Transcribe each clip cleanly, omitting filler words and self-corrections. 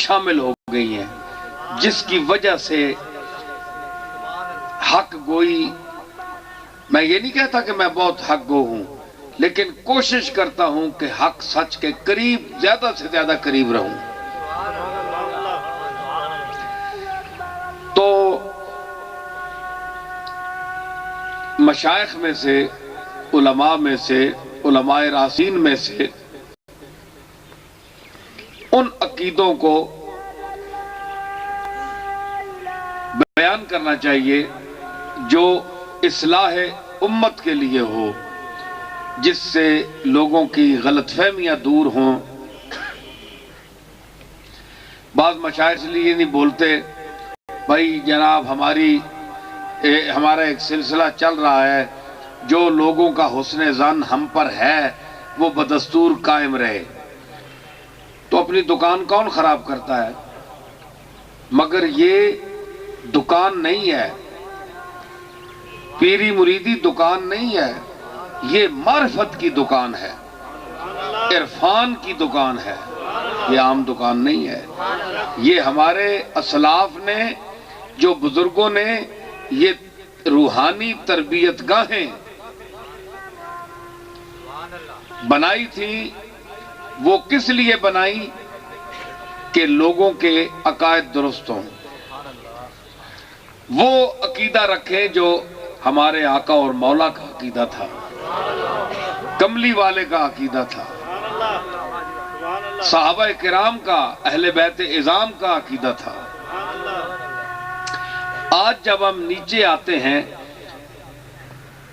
شامل ہو گئی ہیں، جس کی وجہ سے حق گوئی، میں یہ نہیں کہتا کہ میں بہت حق گو ہوں، لیکن کوشش کرتا ہوں کہ حق سچ کے قریب، زیادہ سے زیادہ قریب رہوں۔ تو مشائخ میں سے، علماء میں سے، علماء راسین میں سے ان عقیدوں کو بیان کرنا چاہیے جو اصلاح امت کے لیے ہو، جس سے لوگوں کی غلط فہمیاں دور ہوں۔ بعض مشائخ اس لیے نہیں بولتے، بھائی جناب ہمارا ایک سلسلہ چل رہا ہے، جو لوگوں کا حسن ظن ہم پر ہے وہ بدستور قائم رہے۔ تو اپنی دکان کون خراب کرتا ہے؟ مگر یہ دکان نہیں ہے، پیری مریدی دکان نہیں ہے، یہ معرفت کی دکان ہے، عرفان کی دکان ہے، یہ عام دکان نہیں ہے۔ یہ ہمارے اسلاف نے، جو بزرگوں نے یہ روحانی تربیت گاہیں بنائی تھی، وہ کس لیے بنائی؟ کہ لوگوں کے عقائد درست ہوں، وہ عقیدہ رکھیں جو ہمارے آقا اور مولا کا عقیدہ تھا، کملی والے کا عقیدہ تھا، صحابہ کرام کا، اہل بیت اعظام کا عقیدہ تھا۔ آج جب ہم نیچے آتے ہیں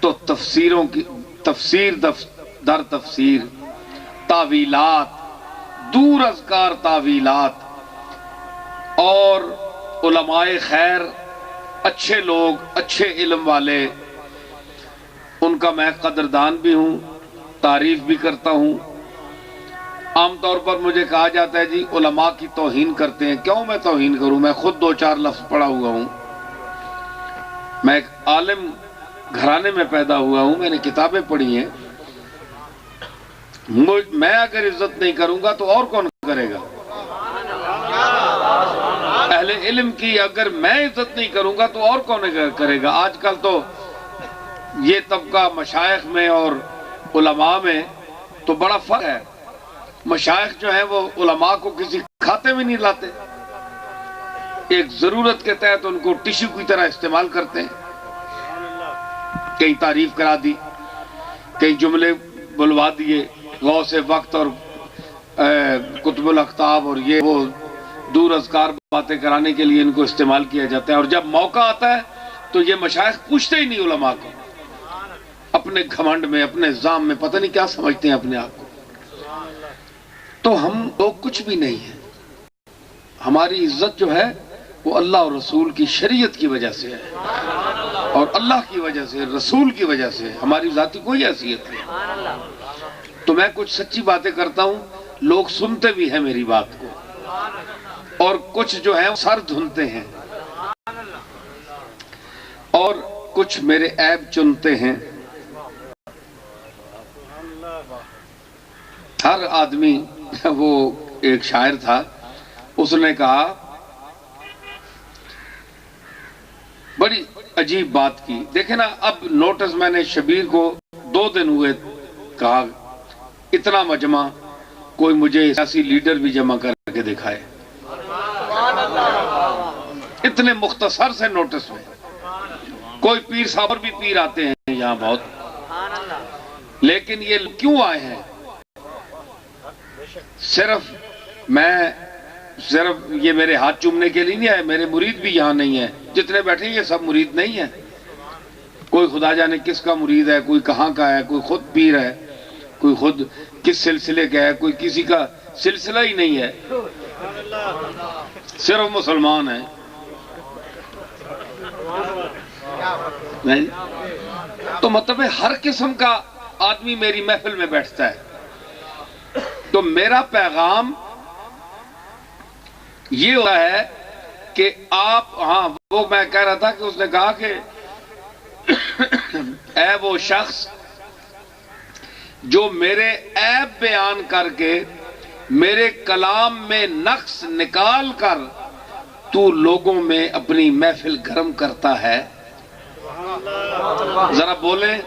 تو تفسیروں کی تفسیر در تفسیر، تاویلات، دور از کار تاویلات، اور علماء خیر، اچھے لوگ، اچھے علم والے، ان کا میں قدردان بھی ہوں، تعریف بھی کرتا ہوں۔ عام طور پر مجھے کہا جاتا ہے جی علماء کی توہین کرتے ہیں۔ کیوں میں توہین کروں؟ میں خود 2-4 لفظ پڑھا ہوا ہوں، میں ایک عالم گھرانے میں پیدا ہوا ہوں، میں نے کتابیں پڑھی ہیں۔ میں اگر عزت نہیں کروں گا تو اور کون کرے گا؟ اہل علم کی اگر میں عزت نہیں کروں گا تو اور کون کرے گا؟ آج کل تو یہ طبقہ مشائخ میں اور علماء میں تو بڑا فرق ہے۔ مشائخ جو ہیں وہ علماء کو کسی کھاتے میں نہیں لاتے، ایک ضرورت کے تحت ان کو ٹشو کی طرح استعمال کرتے ہیں۔ کہیں تعریف کرا دی، کہیں جملے بلوا دیے، غوث وقت اور قطب الاقطاب اور یہ وہ دور ازکار باتیں کرانے کے لیے ان کو استعمال کیا جاتا ہے۔ اور جب موقع آتا ہے تو یہ مشائخ پوچھتے ہی نہیں علماء کو، اپنے گھمنڈ میں، اپنے ذام میں پتہ نہیں کیا سمجھتے ہیں اپنے آپ کو۔ تو ہم لوگ کچھ بھی نہیں ہیں، ہماری عزت جو ہے وہ اللہ اور رسول کی شریعت کی وجہ سے ہے، اور اللہ کی وجہ سے، رسول کی وجہ سے، ہماری ذاتی کوئی حیثیت نہیں۔ تو میں کچھ سچی باتیں کرتا ہوں، لوگ سنتے بھی ہیں میری بات کو، اور کچھ جو ہیں سر دھنتے ہیں، اور کچھ میرے عیب چنتے ہیں۔ ہر آدمی، وہ ایک شاعر تھا، اس نے کہا، بڑی عجیب بات کی، دیکھیں نا، اب نوٹس میں نے شبیر کو 2 دن ہوئے کہا اتنا مجمع، کوئی مجھے سیاسی لیڈر بھی جمع کر کے دکھائے، اتنے مختصر سے نوٹس میں۔ کوئی پیر صاحب بھی پیر آتے ہیں یہاں بہت، لیکن یہ کیوں آئے ہیں؟ صرف یہ میرے ہاتھ چومنے کے لیے نہیں آئے، میرے مرید بھی یہاں نہیں ہیں، جتنے بیٹھے ہیں یہ سب مرید نہیں ہیں۔ کوئی خدا جانے کس کا مرید ہے، کوئی کہاں کا ہے، کوئی خود پیر ہے، کوئی خود کس سلسلے کا ہے، کوئی کسی کا سلسلہ ہی نہیں ہے، صرف مسلمان ہیں۔ تو مطلب ہر قسم کا آدمی میری محفل میں بیٹھتا ہے۔ تو میرا پیغام یہ ہوا ہے کہ آپ، ہاں وہ میں کہہ رہا تھا کہ اس نے کہا کہ اے وہ شخص جو میرے عیب بیان کر کے میرے کلام میں نقص نکال کر تو لوگوں میں اپنی محفل گرم کرتا ہے. ذرا بولیں.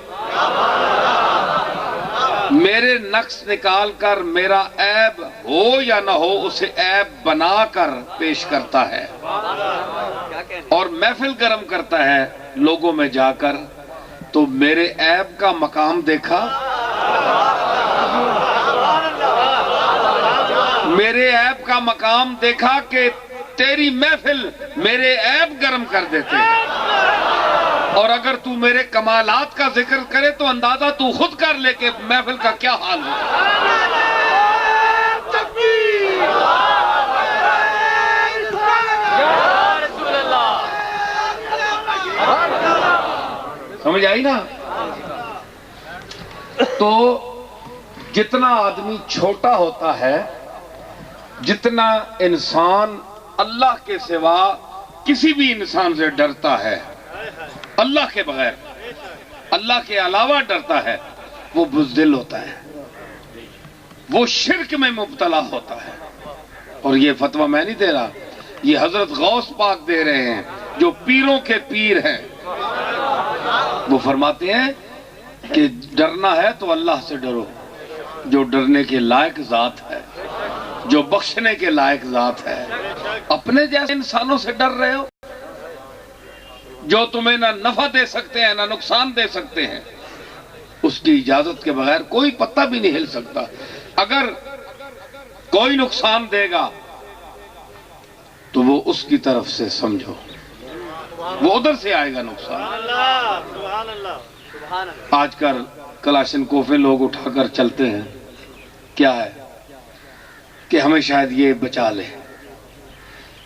میرے نقص نکال کر میرا عیب ہو یا نہ ہو اسے عیب بنا کر پیش کرتا ہے اور محفل گرم کرتا ہے لوگوں میں جا کر. تو میرے عیب کا مقام دیکھا, میرے عیب کا مقام دیکھا کہ تیری محفل میرے عیب گرم کر دیتے ہیں. اور اگر تو میرے کمالات کا ذکر کرے تو اندازہ تو خود کر لے کہ محفل کا کیا حال ہوگا. سمجھ آئی نا؟ تو جتنا آدمی چھوٹا ہوتا ہے, جتنا انسان اللہ کے سوا کسی بھی انسان سے ڈرتا ہے, اللہ کے بغیر اللہ کے علاوہ ڈرتا ہے, وہ بزدل ہوتا ہے, وہ شرک میں مبتلا ہوتا ہے. اور یہ فتویٰ میں نہیں دے رہا, یہ حضرت غوث پاک دے رہے ہیں جو پیروں کے پیر ہیں. وہ فرماتے ہیں کہ ڈرنا ہے تو اللہ سے ڈرو جو ڈرنے کے لائق ذات ہے, جو بخشنے کے لائق ذات ہے. اپنے جیسے انسانوں سے ڈر رہے ہو جو تمہیں نہ نفع دے سکتے ہیں نہ نقصان دے سکتے ہیں. اس کی اجازت کے بغیر کوئی پتہ بھی نہیں ہل سکتا. اگر کوئی نقصان دے گا تو وہ اس کی طرف سے سمجھو, وہ ادھر سے آئے گا نقصان. آج کل کلاشن کوفیں لوگ اٹھا کر چلتے ہیں, کیا ہے کہ ہمیں شاید یہ بچا لے.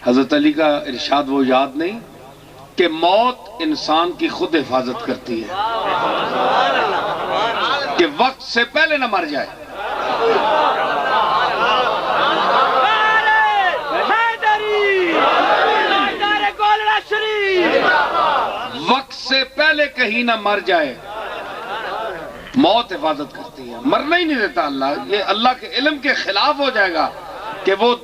حضرت علی کا ارشاد وہ یاد نہیں کہ موت انسان کی خود حفاظت کرتی ہے کہ وقت سے پہلے نہ مر جائے. وقت سے پہلے کہیں نہ مر جائے, موت حفاظت کرتی ہے. مرنا ہی نہیں دیتا اللہ. یہ اللہ کے علم کے خلاف ہو جائے گا کہ وہ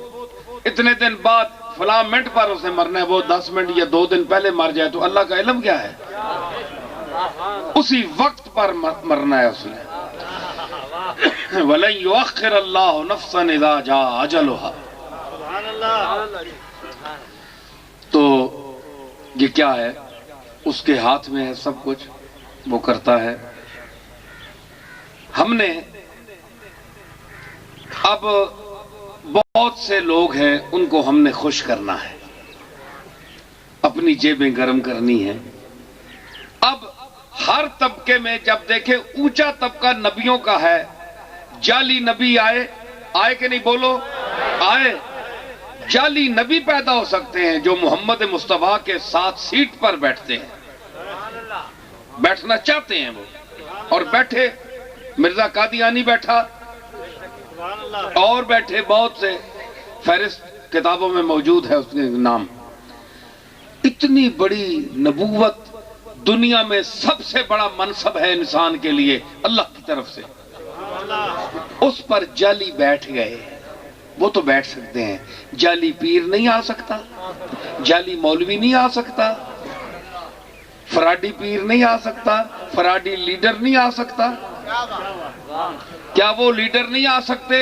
اتنے دن بعد فلاں منٹ پر اسے مرنا ہے, وہ 10 منٹ یا 2 دن پہلے مر جائے. تو اللہ کا علم کیا ہے؟ اسی وقت پر مرنا ہے اس نے. وَلَن يُؤَخِّرَ اللَّهُ نَفْسًا إِذَا جَاءَ أَجَلُهَا. تو یہ کیا ہے؟ اس کے ہاتھ میں ہے سب کچھ, وہ کرتا ہے. ہم نے اب بہت سے لوگ ہیں, ان کو ہم نے خوش کرنا ہے, اپنی جیبیں گرم کرنی ہیں. اب ہر طبقے میں جب دیکھیں اونچا طبقہ نبیوں کا ہے, جعلی نبی آئے کہ نہیں بولو, آئے. جعلی نبی پیدا ہو سکتے ہیں جو محمد مصطفیٰ کے ساتھ سیٹ پر بیٹھتے ہیں, بیٹھنا چاہتے ہیں وہ, اور بیٹھے. مرزا قادیانی بیٹھا, اور بیٹھے بہت سے, فہرست کتابوں میں موجود ہے اس کے نام. اتنی بڑی نبوت, دنیا میں سب سے بڑا منصب ہے انسان کے لیے اللہ کی طرف سے, اس پر جعلی بیٹھ گئے. وہ تو بیٹھ سکتے ہیں, جعلی پیر نہیں آ سکتا, جعلی مولوی نہیں آ سکتا, فراڈی پیر نہیں آ سکتا, فراڈی لیڈر نہیں آ سکتا. کیا وہ لیڈر نہیں آ سکتے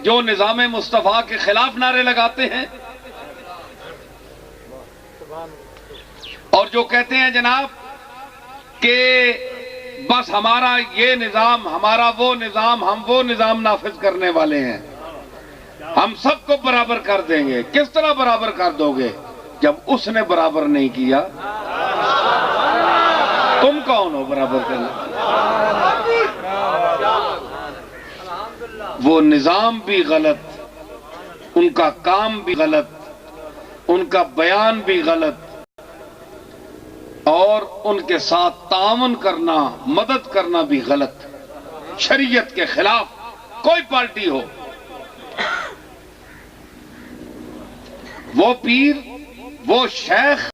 جو نظام مصطفیٰ کے خلاف نعرے لگاتے ہیں اور جو کہتے ہیں جناب کہ بس ہمارا یہ نظام, ہمارا وہ نظام, ہم وہ نظام نافذ کرنے والے ہیں, ہم سب کو برابر کر دیں گے. کس طرح برابر کر دو گے جب اس نے برابر نہیں کیا؟ تم کون ہو برابر کرنے؟ وہ نظام بھی غلط, ان کا کام بھی غلط, ان کا بیان بھی غلط, اور ان کے ساتھ تعاون کرنا, مدد کرنا بھی غلط. شریعت کے خلاف کوئی پارٹی ہو, وہ پیر, وہ شیخ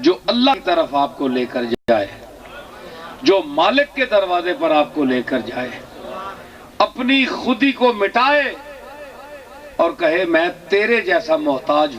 جو اللہ کی طرف آپ کو لے کر جائے, جو مالک کے دروازے پر آپ کو لے کر جائے, اپنی خودی کو مٹائے اور کہے میں تیرے جیسا محتاج ہوں.